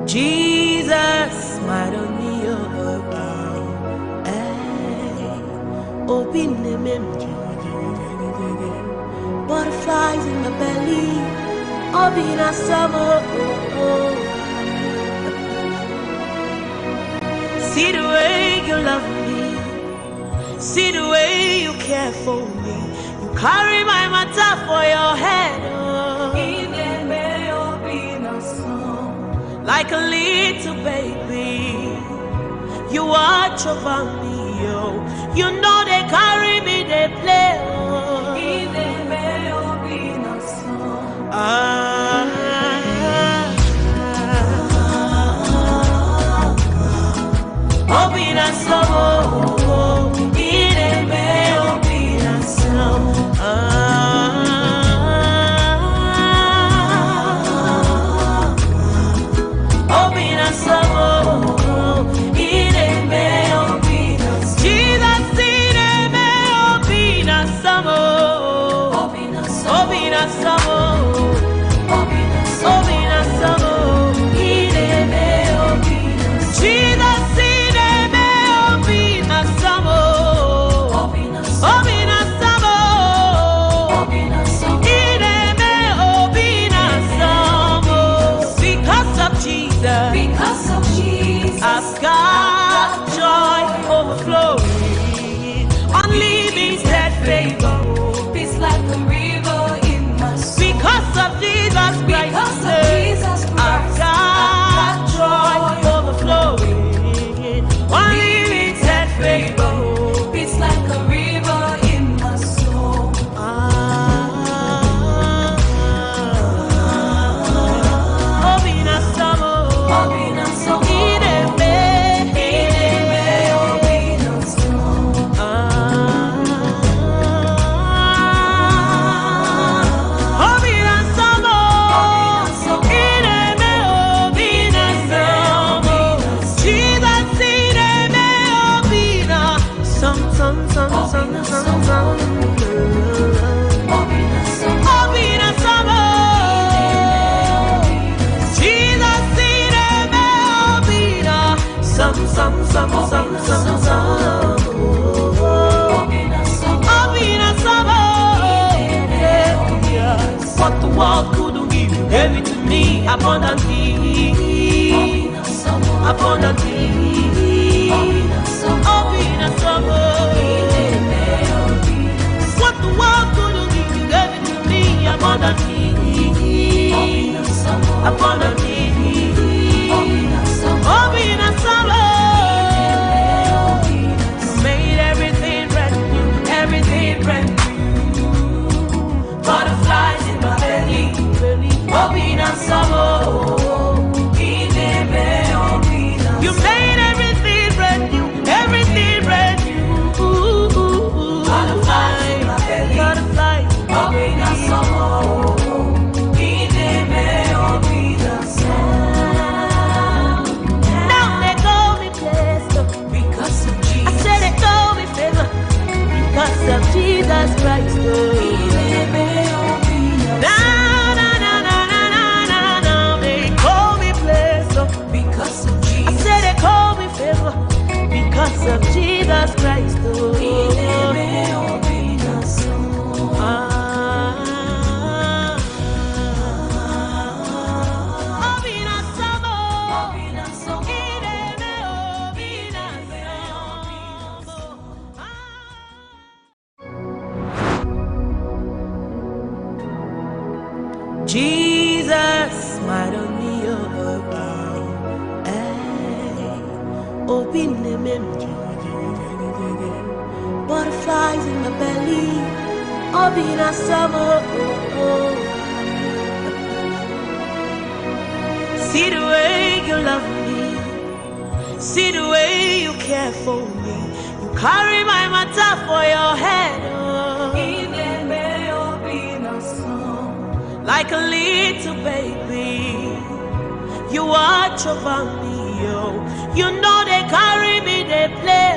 Jesus, smile on me, open the butterflies in my belly, open a summer. See the way you love me, see the way you care for me. You carry my matter for your head, like a little baby. You watch over me, you know they carry me, they play. Because of Jesus, I've got joy overflowing, unlimited favor, peace like a river in my soul. Because of Jesus Christ, I've got joy overflowing, unlimited favor, peace like a river in my soul. What the world couldn't give, you gave it to me abundantly, abundantly. What the world couldn't give, you gave it to me abundantly, abundantly. Made everything brand new, everything brand new. Butterflies in my belly, open and summer. You made everything brand new, everything brand new. Butterflies in my belly, butterflies, open and summer. Now they call me blessed because of Jesus. I said they call me favor because of Jesus Christ. Because of Jesus Christ, Jesus, smile on me, open the butterflies in my belly, open a summer. See the way you love me, see the way you care for me. You carry my matter for your head, like a little baby. You watch over me, you know they carry me, they play.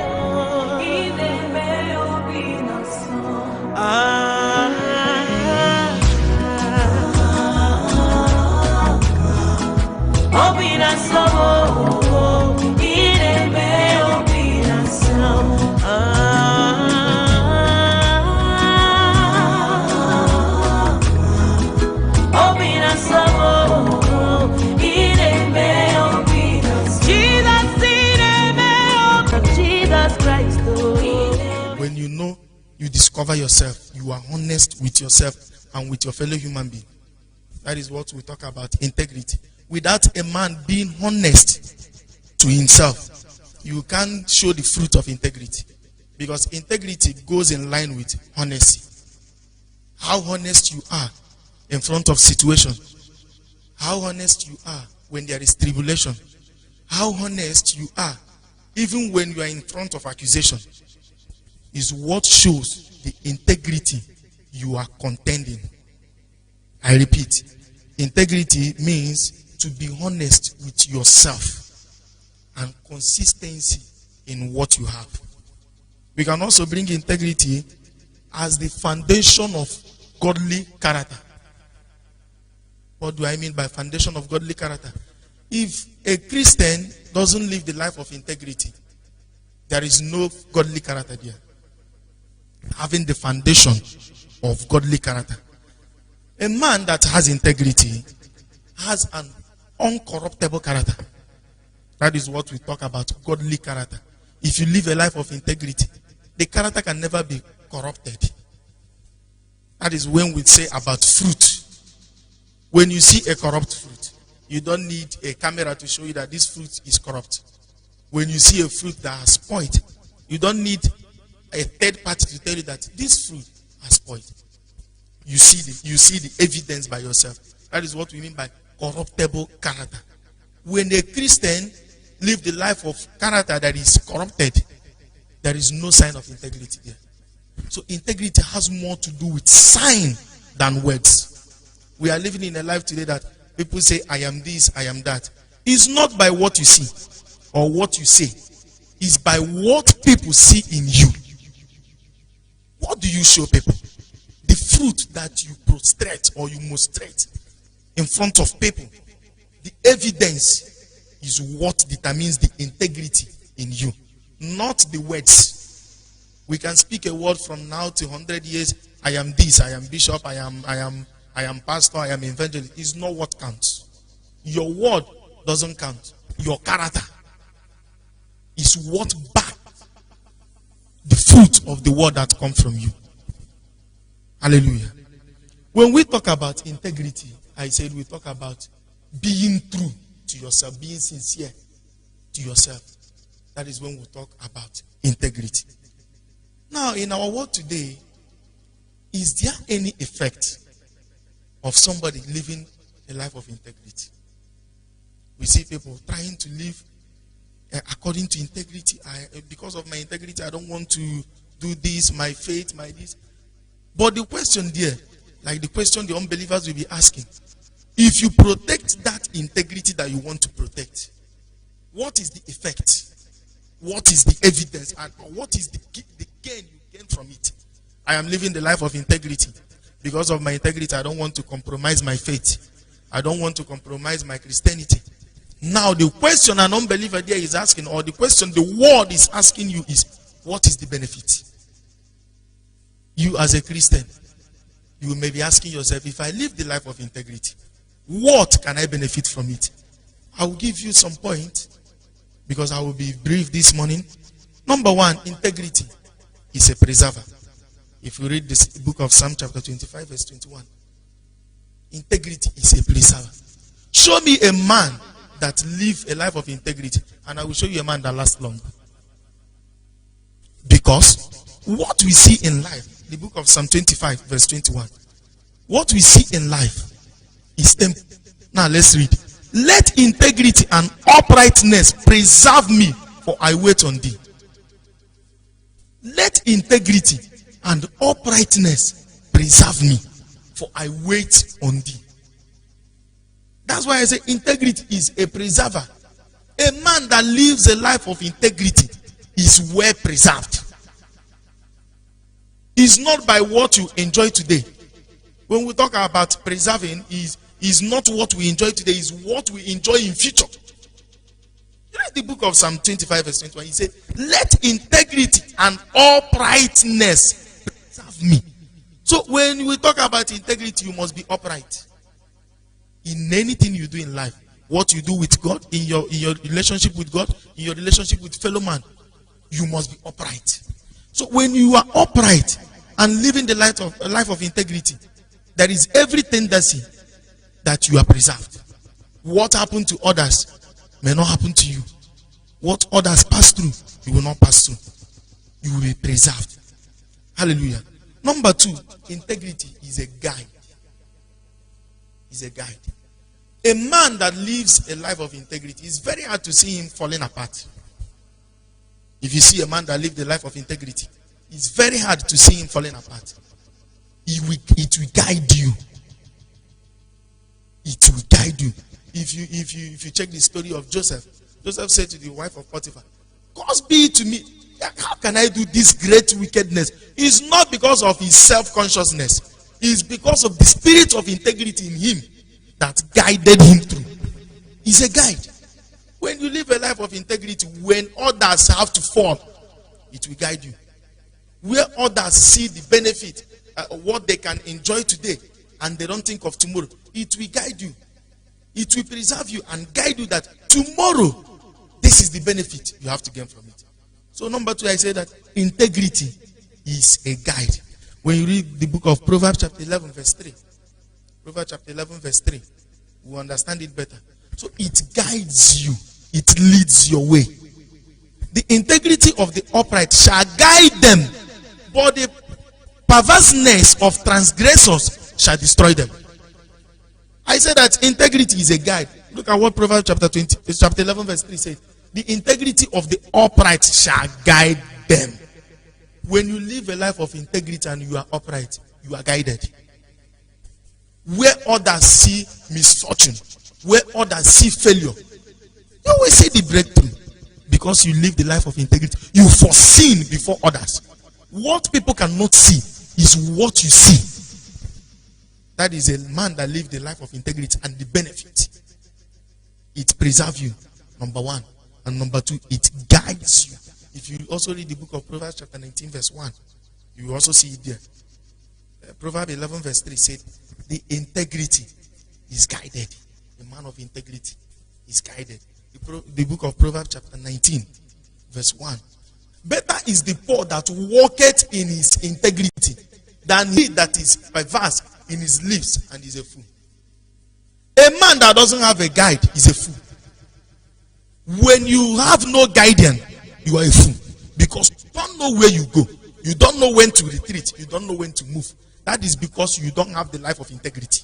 discover yourself, you are honest with yourself and with your fellow human being. That is what we talk about, integrity. Without a man being honest to himself, you can't show the fruit of integrity. Because integrity goes in line with honesty. How honest you are in front of situation. How honest you are when there is tribulation. How honest you are even when you are in front of accusation is what shows the integrity you are contending. I repeat, integrity means to be honest with yourself and consistency in what you have. We can also bring integrity as the foundation of godly character. What do I mean by foundation of godly character? If a Christian doesn't live the life of integrity, there is no godly character there. Having the foundation of godly character. A man that has integrity has an uncorruptible character. That is what we talk about, godly character. If you live a life of integrity, the character can never be corrupted. That is when we say about fruit. When you see a corrupt fruit, you don't need a camera to show you that this fruit is corrupt. When you see a fruit that has spoiled, you don't need a third party to tell you that this fruit has spoiled. You see the evidence by yourself. That is what we mean by corruptible character. When a Christian lives the life of character that is corrupted, there is no sign of integrity there. So integrity has more to do with sign than words. We are living in a life today that people say, I am this, I am that. It's not by what you see or what you say. It's by what people see in you. What do you show people? The fruit that you prostrate or you mostrate in front of people. The evidence is what determines the integrity in you, not the words. We can speak a word from now to 100 years. I am this, I am bishop, I am pastor, I am evangelist. It's not what counts. Your word doesn't count. Your character is what back the fruit of the word that comes from you. Hallelujah. When we talk about integrity, I said we talk about being true to yourself, being sincere to yourself. That is when we talk about integrity. Now, in our world today, is there any effect of somebody living a life of integrity? We see people trying to live according to integrity. Because of my integrity, I don't want to do this, my faith, my this. But the question there, like the question the unbelievers will be asking, if you protect that integrity that you want to protect, what is the effect? What is the evidence? And what is the gain you gain from it? I am living the life of integrity. Because of my integrity, I don't want to compromise my faith. I don't want to compromise my Christianity. Now, the question an unbeliever there is asking, or the question the world is asking you is, what is the benefit? You as a Christian, you may be asking yourself, if I live the life of integrity, what can I benefit from it? I will give you some points, because I will be brief this morning. Number one, integrity is a preserver. If you read this book of Psalm chapter 25 verse 21, integrity is a preserver. Show me a man that lives a life of integrity, and I will show you a man that lasts long. Because what we see in life, the book of Psalm 25 verse 21, what we see in life is temporary. Now let's read. Let integrity and uprightness preserve me, for I wait on thee. Let integrity and uprightness preserve me, for I wait on thee. That's why I say integrity is a preserver. A man that lives a life of integrity is well preserved. It's not by what you enjoy today. When we talk about preserving, is not what we enjoy today, is what we enjoy in future. You read the book of Psalm 25 verse 21. He said, let integrity and uprightness preserve me. So when we talk about integrity, you must be upright. In anything you do in life, what you do with God, in your relationship with God, in your relationship with fellow man, you must be upright. So when you are upright, and living the life of integrity, there is every tendency that you are preserved. What happened to others may not happen to you. What others pass through, you will not pass through. You will be preserved. Hallelujah. Number 2, integrity is a guide. Is a guide. A man that lives a life of integrity, it's very hard to see him falling apart. If you see a man that lives a life of integrity, it's very hard to see him falling apart. It will guide you. It will guide you. If you check the story of Joseph, Joseph said to the wife of Potiphar, "Cause be it to me, how can I do this great wickedness?" It's not because of his self-consciousness. It's because of the spirit of integrity in him that guided him through. He's a guide. When you live a life of integrity, when others have to fall, it will guide you. Where others see the benefit, what they can enjoy today, and they don't think of tomorrow, it will guide you. It will preserve you and guide you that tomorrow, this is the benefit you have to gain from it. So number 2, I say that integrity is a guide. When you read the book of Proverbs chapter 11 verse 3, Proverbs chapter 11 verse 3, we understand it better. So it guides you. It leads your way. The integrity of the upright shall guide them, but the perverseness of transgressors shall destroy them. I said that integrity is a guide. Look at what Proverbs chapter 11 verse 3 says. The integrity of the upright shall guide them. When you live a life of integrity and you are upright, you are guided. Where others see misfortune, where others see failure, you always see the breakthrough. Because you live the life of integrity, you foreseen before others. What people cannot see is what you see. That is a man that lived the life of integrity, and the benefit. It preserves you, number 1. And number 2, it guides you. If you also read the book of Proverbs chapter 19 verse 1, you also see it there. Proverbs 11 verse 3 said, the integrity is guided. The man of integrity is guided. The book of Proverbs chapter 19 verse 1. Better is the poor that walketh in his integrity than he that is perverse in his lips and is a fool. A man that doesn't have a guide is a fool. When you have no guidance, you are a fool. Because you don't know where you go. You don't know when to retreat. You don't know when to move. That is because you don't have the life of integrity.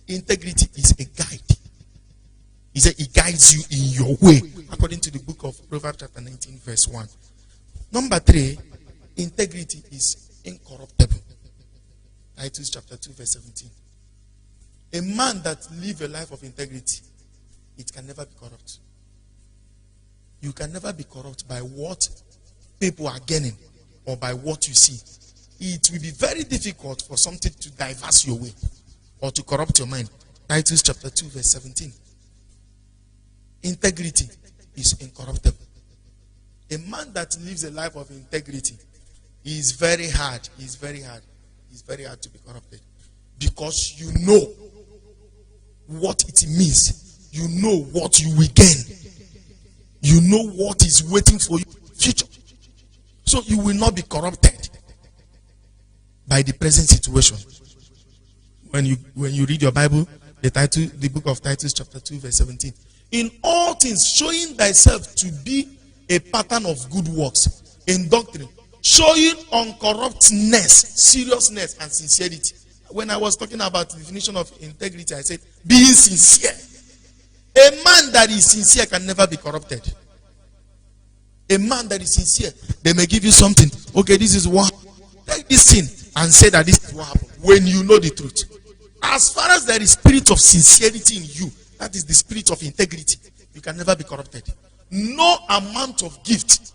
Integrity is a guide. He said it guides you in your way, according to the book of Proverbs chapter 19 verse 1. Number 3, integrity is incorruptible. Titus chapter 2 verse 17. A man that lives a life of integrity, it can never be corrupt. You can never be corrupt by what people are gaining or by what you see. It will be very difficult for something to diverse your way or to corrupt your mind. Titus chapter 2 verse 17. Integrity is incorruptible. A man that lives a life of integrity is very hard. It's very hard. It's very hard to be corrupted. Because you know what it means. You know what you will gain. You know what is waiting for you in the future. So you will not be corrupted by the present situation. When you read your Bible, the book of Titus chapter 2 verse 17. In all things, showing thyself to be a pattern of good works, in doctrine, showing uncorruptness, seriousness, and sincerity. When I was talking about the definition of integrity, I said, being sincere. A man that is sincere can never be corrupted. A man that is sincere, they may give you something. Okay, this is what, take this thing and say that this is what happened. When you know the truth. As far as there is spirit of sincerity in you, that is the spirit of integrity, you can never be corrupted. No amount of gift,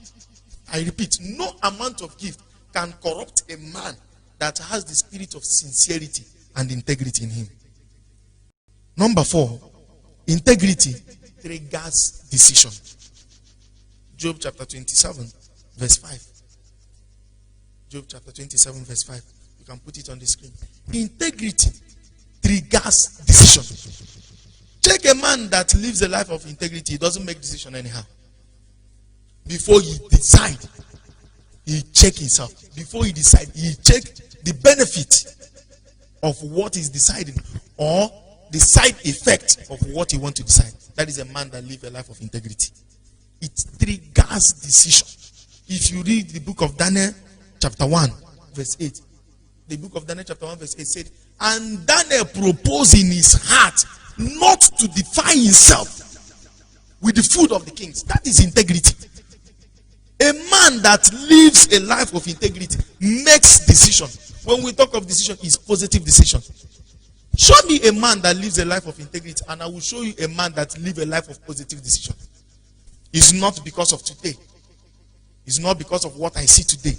I repeat, no amount of gift can corrupt a man that has the spirit of sincerity and integrity in him. Number 4, integrity triggers decision. Job chapter 27 verse 5. Job chapter 27 verse 5. You can put it on the screen. Integrity triggers decision. Check a man that lives a life of integrity. He doesn't make decision anyhow. Before he decide, he check himself. before he decides. He check the benefit of what he's deciding or the side effect of what he wants to decide. That is a man that lives a life of integrity. It triggers decision. If you read the book of Daniel chapter 1 verse 8, the book of Daniel chapter 1 verse 8 said, and Daniel proposed in his heart not to defile himself with the food of the kings. That is integrity. A man that lives a life of integrity makes decision. When we talk of decision, it's positive decision. Show me a man that lives a life of integrity, and I will show you a man that lives a life of positive decision. It's not because of today. It's not because of what I see today.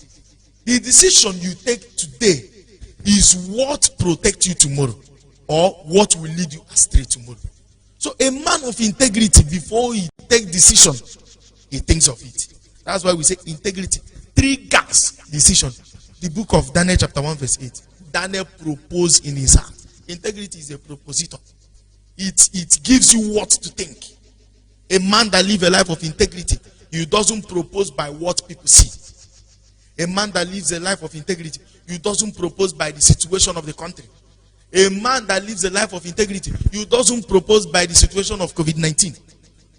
The decision you take today is what protects you tomorrow, or what will lead you astray tomorrow. So a man of integrity, before he takes decision, he thinks of it. That's why we say integrity triggers decision. The book of Daniel chapter 1 verse 8. Daniel proposed in his heart. Integrity is a propositor. It gives you what to think. A man that lives a life of integrity, he doesn't propose by what people see. A man that lives a life of integrity, he doesn't propose by the situation of the country. A man that lives a life of integrity, you doesn't propose by the situation of COVID-19.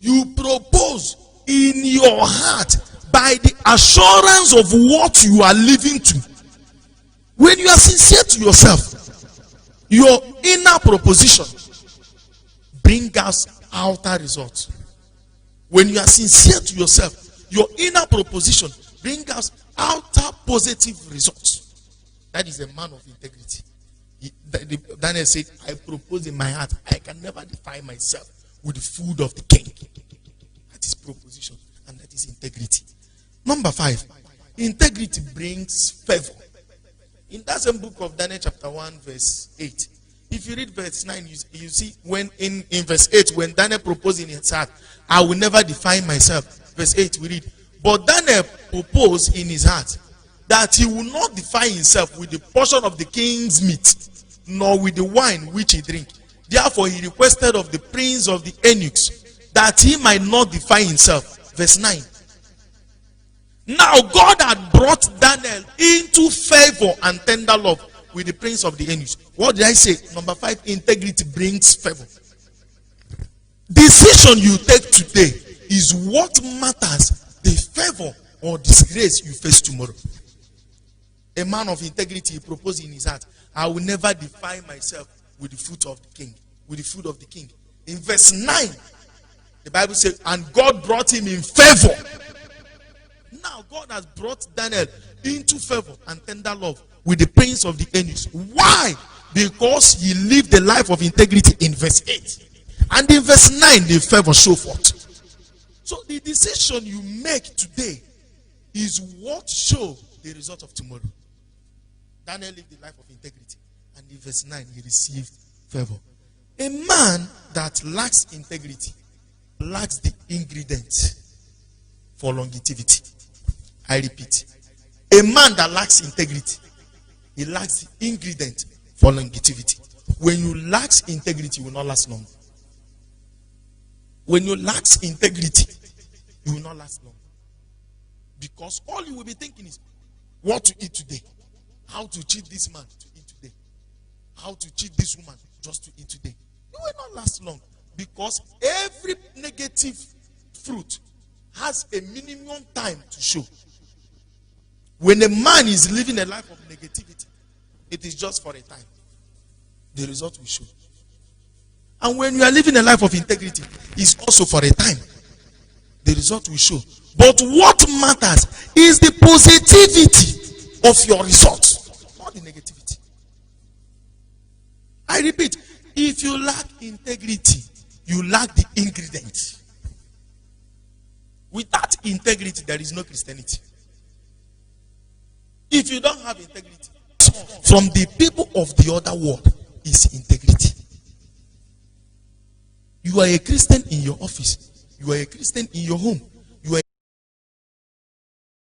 You propose in your heart by the assurance of what you are living to. When you are sincere to yourself, your inner proposition brings us outer results. When you are sincere to yourself, your inner proposition brings us outer positive results. That is a man of integrity. Daniel said, I propose in my heart, I can never defile myself with the food of the king. That is proposition, and that is integrity. Number 5, integrity brings favor. In that same book of Daniel chapter 1 verse 8, if you read verse 9, you see when in verse 8, when Daniel proposed in his heart, I will never defile myself. Verse 8 we read, but Daniel proposed in his heart that he will not defile himself with the portion of the king's meat, nor with the wine which he drink. Therefore he requested of the prince of the eunuchs that he might not defile himself. Verse 9. Now God had brought Daniel into favor and tender love with the prince of the eunuchs. What did I say? Number 5, integrity brings favor. Decision you take today is what matters, the favor or disgrace you face tomorrow. A man of integrity, he proposed in his heart, I will never defile myself with the food of the king. With the food of the king. In verse 9, the Bible says, and God brought him in favor. Now God has brought Daniel into favor and tender love with the prince of the eunuchs. Why? Because he lived a life of integrity in verse 8. And in verse 9, the favor show forth. So the decision you make today is what shows the result of tomorrow. Daniel lived a life of integrity, and in verse 9 he received favor. A man that lacks integrity lacks the ingredients for longevity. I repeat, a man that lacks integrity, he lacks the ingredient for longevity. When you lack integrity, you will not last long. When you lack integrity, you will not last long. Because all you will be thinking is what to eat today. How to cheat this man to eat today. How to cheat this woman just to eat today. You will not last long. Because every negative fruit has a minimum time to show. When a man is living a life of negativity, it is just for a time. The result will show. And when you are living a life of integrity, it's also for a time. The result will show. But what matters is the positivity of your results, not the negativity. I repeat, if you lack integrity, you lack the ingredient. Without integrity, there is no Christianity. If you don't have integrity, from the people of the other world is integrity. You are a Christian in your office. You are a Christian in your home.